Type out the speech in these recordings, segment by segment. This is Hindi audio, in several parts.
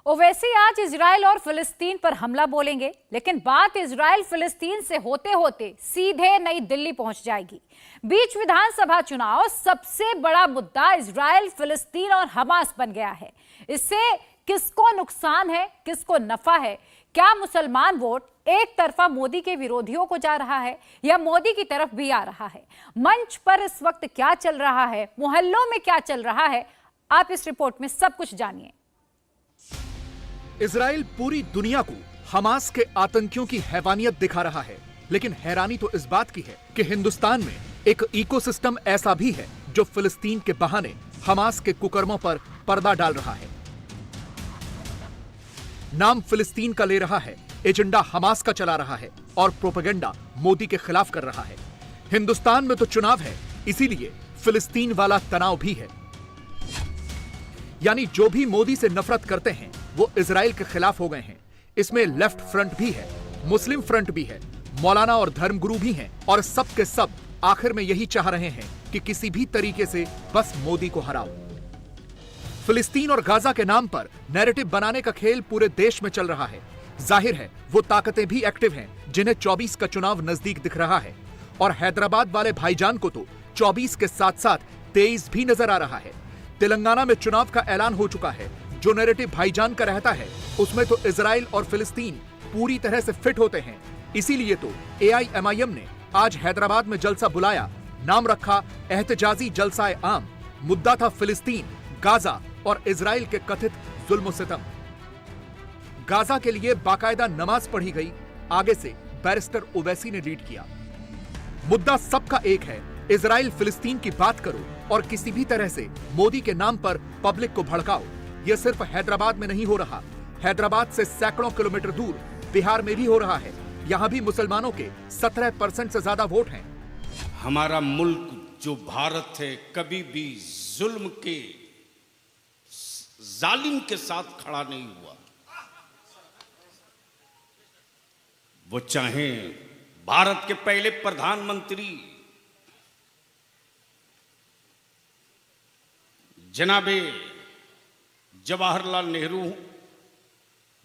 ओवैसी आज इजराइल और फिलिस्तीन पर हमला बोलेंगे, लेकिन बात इजराइल फिलिस्तीन से होते होते सीधे नई दिल्ली पहुंच जाएगी। बीच विधानसभा चुनाव सबसे बड़ा मुद्दा इजराइल, फिलिस्तीन और हमास बन गया है। इससे किसको नुकसान है, किसको नफा है? क्या मुसलमान वोट एक तरफा मोदी के विरोधियों को जा रहा है या मोदी की तरफ भी आ रहा है? मंच पर इस वक्त क्या चल रहा है, मोहल्लों में क्या चल रहा है, आप इस रिपोर्ट में सब कुछ जानिए। इजराइल पूरी दुनिया को हमास के आतंकियों की हैवानियत दिखा रहा है, लेकिन हैरानी तो इस बात की है कि हिंदुस्तान में एक इकोसिस्टम ऐसा भी है जो फिलिस्तीन के बहाने हमास के कुकर्मों पर पर्दा डाल रहा है। नाम फिलिस्तीन का ले रहा है, एजेंडा हमास का चला रहा है और प्रोपेगेंडा मोदी के खिलाफ कर रहा है। हिंदुस्तान में तो चुनाव है, इसीलिए फिलिस्तीन वाला तनाव भी है। यानी जो भी मोदी से नफरत करते हैं वो इजराइल के खिलाफ हो गए हैं। इसमें लेफ्ट फ्रंट भी है, मुस्लिम फ्रंट भी है, मौलाना और धर्मगुरु भी हैं और सब के सब आखिर में यही चाह रहे हैं कि किसी भी तरीके से बस मोदी को हराओ। फिलिस्तीन और गाजा के नाम पर नैरेटिव बनाने का खेल पूरे देश में चल रहा है। जाहिर है वो ताकतें भी एक्टिव हैं जिन्हें 24 का चुनाव नजदीक दिख रहा है और हैदराबाद वाले भाईजान को तो 24 के साथ साथ 23 भी नजर आ रहा है। तेलंगाना में चुनाव का ऐलान हो चुका है। जो नैरेटिव भाईजान का रहता है उसमें तो इजराइल और फिलिस्तीन पूरी तरह से फिट होते हैं। इसीलिए तो AIMIM ने आज हैदराबाद में जलसा बुलाया। नाम रखा एहतजाजी जलसाए आम। मुद्दा था फिलिस्तीन, गाजा और इजराइल के कथित जुल्म सितम। गाजा के लिए बाकायदा नमाज पढ़ी गई, आगे से बैरिस्टर ओवैसी ने लीड किया। मुद्दा सबका एक है, इजराइल फिलिस्तीन की बात करो और किसी भी तरह से मोदी के नाम पर पब्लिक को भड़काओ। यह सिर्फ हैदराबाद में नहीं हो रहा, हैदराबाद से सैकड़ों किलोमीटर दूर बिहार में भी हो रहा है। यहां भी मुसलमानों के 17% से ज्यादा वोट हैं। हमारा मुल्क जो भारत है कभी भी जुल्म के जालिम के साथ खड़ा नहीं हुआ। वो चाहे भारत के पहले प्रधानमंत्री जनाबे जवाहरलाल नेहरू,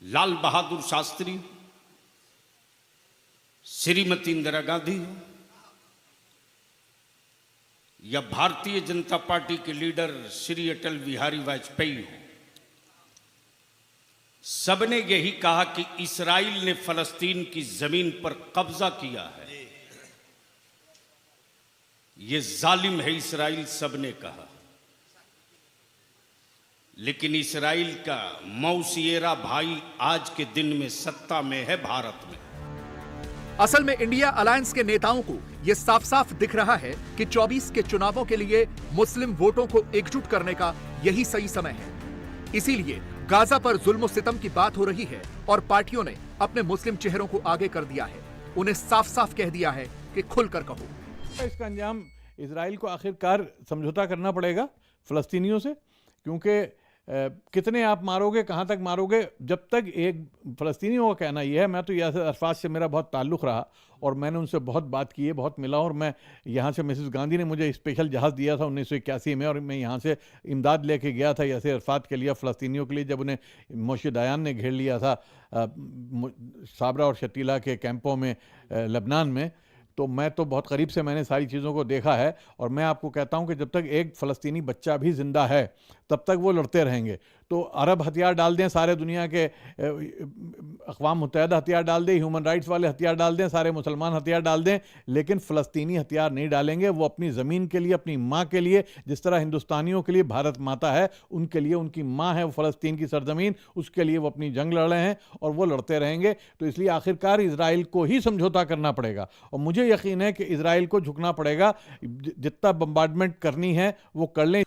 लाल बहादुर शास्त्री, श्रीमती इंदिरा गांधी या भारतीय जनता पार्टी के लीडर श्री अटल बिहारी वाजपेयी हो, सबने यही कहा कि इस्राइल ने फलस्तीन की जमीन पर कब्जा किया है, यह जालिम है इस्राइल, सबने कहा। लेकिन इस्राइल का मौसिएरा भाई आज के दिन में सत्ता में है भारत में। असल में इंडिया अलायंस के नेताओं को यह साफ साफ दिख रहा है कि 24 के चुनावों के लिए मुस्लिम वोटों को एकजुट करने का यही सही समय है। इसीलिए गाजा पर जुल्म सितम की बात हो रही है और पार्टियों ने अपने मुस्लिम चेहरों को आगे कर दिया है। उन्हें साफ साफ कह दिया है कि खुलकर कहो। इसका अंजाम इजराइल को आखिरकार समझौता करना पड़ेगा फिलिस्तीनियों से, क्योंकि कितने आप मारोगे, कहाँ तक मारोगे। जब तक एक फ़लस्तीनियों का कहना यह है, मैं तो यासिर अरफात से मेरा बहुत ताल्लुक़ रहा और मैंने उनसे बहुत बात की है, बहुत मिला, और मैं यहाँ से मिसेस गांधी ने मुझे स्पेशल जहाज़ दिया था 1981 में और मैं यहाँ से इमदाद लेके गया था यासिर अरफात के लिए, फ़लस्तीनियों के लिए, जब उन्हें मोशे दयान ने घेर लिया था साबरा और शतीला के कैंपों में लबनान में। तो मैं तो बहुत करीब से मैंने सारी चीज़ों को देखा है और मैं आपको कहता हूं कि जब तक एक फ़लस्तीनी बच्चा भी ज़िंदा है तब तक वो लड़ते रहेंगे। तो अरब हथियार डाल दें, सारे दुनिया के अक़वाम मुत्तहिदा हथियार डाल दें, ह्यूमन राइट्स वाले हथियार डाल दें, सारे मुसलमान हथियार डाल दें, लेकिन फ़लस्तीनी हथियार नहीं डालेंगे। वो अपनी ज़मीन के लिए, अपनी माँ के लिए, जिस तरह हिंदुस्तानियों के लिए भारत माता है, उनके लिए उनकी माँ है वो फ़लस्तीन की सरज़मीन, उसके लिए वो अपनी जंग लड़ रहे हैं और वो लड़ते रहेंगे। तो इसलिए आखिरकार इजराइल को ही समझौता करना पड़ेगा और मुझे यकीन है कि इजराइल को झुकना पड़ेगा। जितना बम्बार्डमेंट करनी है वो कर लें।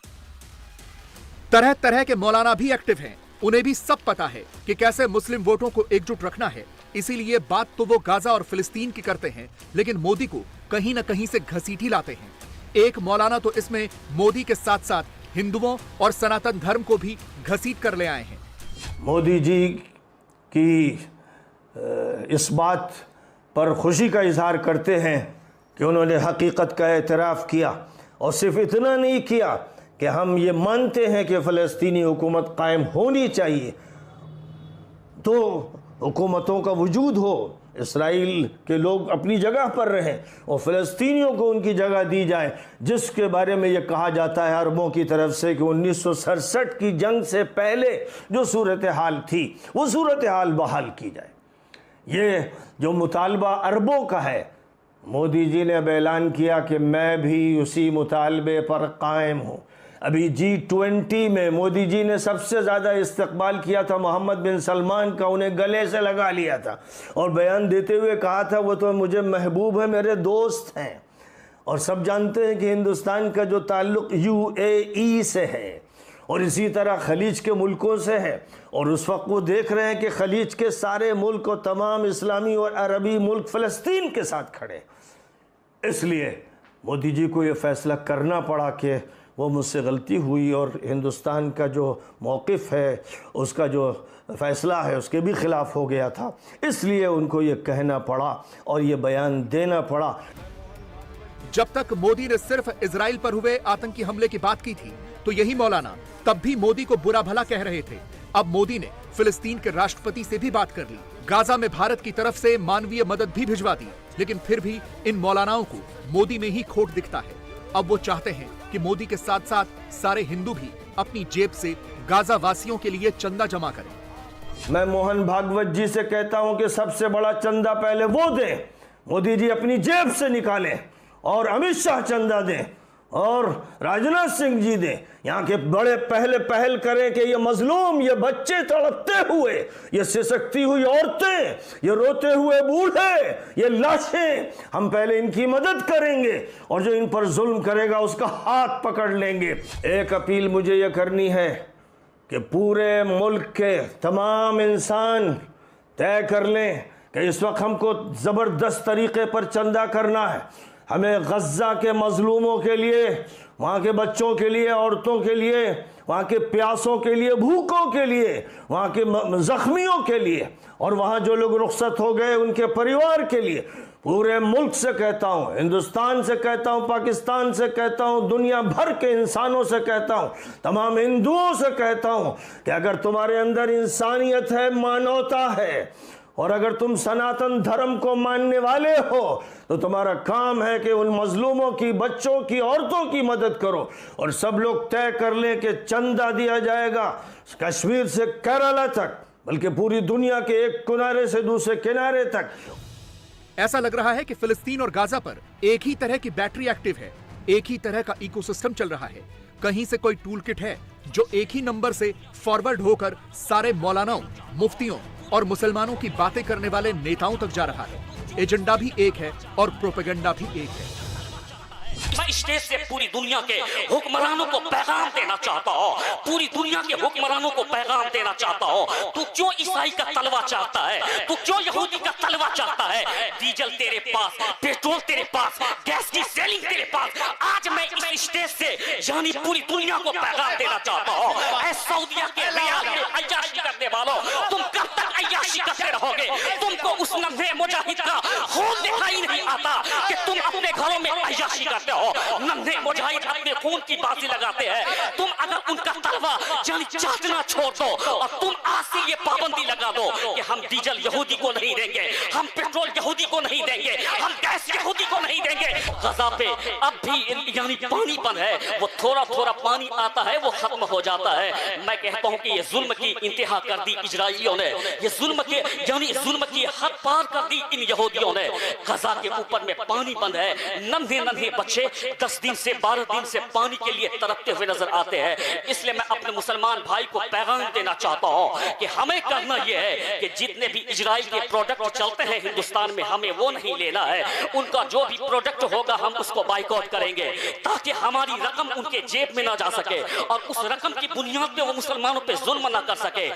तरह तरह के मौलाना भी एक्टिव हैं। उन्हें भी सब पता है कि कैसे मुस्लिम वोटों को एकजुट रखना है। इसीलिए बात तो वो गाजा और फिलिस्तीन की करते हैं, लेकिन मोदी को कहीं न कहीं से घसीटी लाते हैं। एक मौलाना तो इसमें मोदी के साथ साथ हिंदुओं और सनातन धर्म को भी घसीट कर ले आए हैं। मोदी जी की इस बात पर खुशी का इजहार करते हैं कि उन्होंने हकीकत का एतराफ़ किया और सिर्फ इतना नहीं किया कि हम ये मानते हैं कि फ़लस्तीनी हुकूमत कायम होनी चाहिए, दो हुकूमतों का वजूद हो, इसराइल के लोग अपनी जगह पर रहें और फ़लस्तीनियों को उनकी जगह दी जाए, जिसके बारे में ये कहा जाता है अरबों की तरफ से कि 1967 की जंग से पहले जो सूरत हाल थी वो सूरत हाल बहाल की जाए। ये जो मुतालबा अरबों का है, मोदी जी ने अब ऐलान किया कि मैं भी उसी मुतालबे पर कायम हूँ। अभी G20 में मोदी जी ने सबसे ज़्यादा इस्तकबाल किया था मोहम्मद बिन सलमान का, उन्हें गले से लगा लिया था और बयान देते हुए कहा था वो तो मुझे महबूब है, मेरे दोस्त हैं। और सब जानते हैं कि हिंदुस्तान का जो ताल्लुक़ UAE से है और इसी तरह खलीज के मुल्कों से है, और उस वक्त वो देख रहे हैं कि खलीज के सारे मुल्क और तमाम इस्लामी और अरबी मुल्क फ़लस्तीन के साथ खड़े। इसलिए मोदी जी को ये फ़ैसला करना पड़ा कि वो मुझसे गलती हुई और हिंदुस्तान का जो मौक़िफ़ है, उसका जो फ़ैसला है, उसके भी ख़िलाफ़ हो गया था। इसलिए उनको ये कहना पड़ा और ये बयान देना पड़ा। जब तक मोदी ने सिर्फ इजराइल पर हुए आतंकी हमले की बात की थी तो यही मौलाना तब भी मोदी को बुरा भला कह रहे थे। अब मोदी ने फिलिस्तीन के राष्ट्रपति से भी बात कर ली, गाजा में भारत की तरफ से मानवीय मदद भी भिजवा दी, लेकिन फिर भी इन मौलानाओं को मोदी में ही खोट दिखता है। अब वो चाहते हैं कि मोदी के साथ साथ सारे हिंदू भी अपनी जेब से गाजा वासियों के लिए चंदा जमा करें। मैं मोहन भागवत जी से कहता हूं कि सबसे बड़ा चंदा पहले वो दें, मोदी जी अपनी जेब से निकालें, और अमित शाह चंदा दें और राजनाथ सिंह जी दें। यहाँ के बड़े पहल करें कि ये मजलूम, ये बच्चे तड़पते हुए, ये सिसकती हुई औरतें, ये रोते हुए बूढ़े, ये लाशें, हम पहले इनकी मदद करेंगे और जो इन पर जुल्म करेगा उसका हाथ पकड़ लेंगे। एक अपील मुझे ये करनी है कि पूरे मुल्क के तमाम इंसान तय कर लें कि इस वक्त हमको ज़बरदस्त तरीके पर चंदा करना है। हमें गज़ा के मज़लूमों के लिए, वहाँ के बच्चों के लिए, औरतों के लिए, वहाँ के प्यासों के लिए, भूखों के लिए, वहाँ के ज़ख्मियों के लिए, और वहाँ जो लोग रुखसत हो गए उनके परिवार के लिए, पूरे मुल्क से कहता हूँ, हिंदुस्तान से कहता हूँ, पाकिस्तान से कहता हूँ, दुनिया भर के इंसानों से कहता हूँ, तमाम हिंदुओं से कहता हूँ कि अगर तुम्हारे अंदर इंसानियत है, मानवता है, और अगर तुम सनातन धर्म को मानने वाले हो तो तुम्हारा काम है कि उन मजलूमों की, बच्चों की, औरतों की मदद करो। और सब लोग तय कर लें कि चंदा दिया जाएगा कश्मीर से केरला तक, बल्कि पूरी दुनिया के एक किनारे से दूसरे किनारे तक। ऐसा लग रहा है कि फिलिस्तीन और गाजा पर एक ही तरह की बैटरी एक्टिव है, एक ही तरह का इकोसिस्टम चल रहा है। कहीं से कोई टूल किट है जो एक ही नंबर से फॉरवर्ड होकर सारे मौलानाओं, मुफ्तियों और मुसलमानों की बातें करने वाले नेताओं तक जा रहा है। एजेंडा भी एक है और प्रोपेगेंडा भी एक है। मैं स्टेज से पूरी दुनिया के हुक्मरानों को पैगाम देना चाहता हूँ, पूरी दुनिया के हुक्मरानों को पैगाम देना चाहता हूँ। तू क्यों ईसाई का तलवा चाहता है? तू क्यों यहूदी का तलवा चाहता है? डीजल तेरे पास, पेट्रोल तेरे पास, गैस की सेलिंग तेरे पास। आज मैं इस स्टेज से यानी पूरी दुनिया को पैगाम देना चाहता हूँ। ऐ सऊदिया के रियाद में अय्याशी करने वालों, तुम कब तक अय्याशी करते रहोगे? तुमको उस नन्हे मुजाहिद का खून दिखाई नहीं आता कि तुम अपने घरों में अय्याशी करते हो। नन्हे मुजाहिद अपने खून की बाजी लगाते हैं। तुम अगर उनका तलवा यानी चाटना छोड़ दो और तुम आज से ये पाबंदी लगा दो कि हम डीजल यहूदी को नहीं देंगे, हम पेट्रोल यहूदी को नहीं देंगे, हम गैस यहूदी को नहीं देंगे। गजा पे अब भी यानी पानी बंद है, वो थोड़ा थोड़ा पानी आता है, वो खत्म हो जाता है। मैं कहता हूँ कि ये जुल्म की इंतहा कर दी इजराइलियों ने, ये जुल्म के यानी जुल्म की हद पार कर दी इन यहूदियों ने। गजा के ऊपर में पानी बंद है, नन्हे नन्हे बच्चे 10 दिन से 12 दिन से पानी के लिए तड़पते हुए नजर आते हैं। इसलिए मैं अपने मुसलमान भाई को पैगाम देना चाहता हूं कि हमें करना यह है कि जितने भी इजराइल के प्रोडक्ट चलते हैं हिंदुस्तान में, हमें वो नहीं लेना है। उनका जो भी प्रोडक्ट होगा हम उसको बाइकआउट करेंगे ताकि हमारी रकम उनके जेब में ना जा सके और उस रकम की बुनियाद पे वो मुसलमानों पे जुल्म ना कर सके।